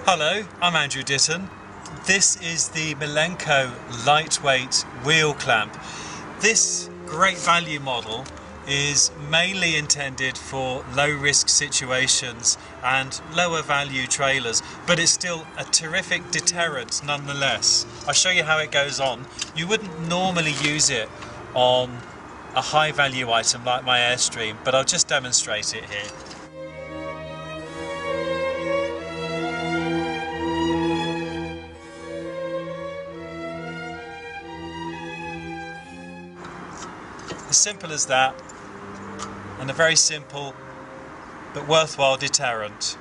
Hello, I'm Andrew Ditton. This is the Milenco lightweight wheel clamp. This great value model is mainly intended for low risk situations and lower value trailers, but it's still a terrific deterrent nonetheless. I'll show you how it goes on. You wouldn't normally use it on a high value item like my Airstream, but I'll just demonstrate it here. As simple as that, and a very simple but worthwhile deterrent.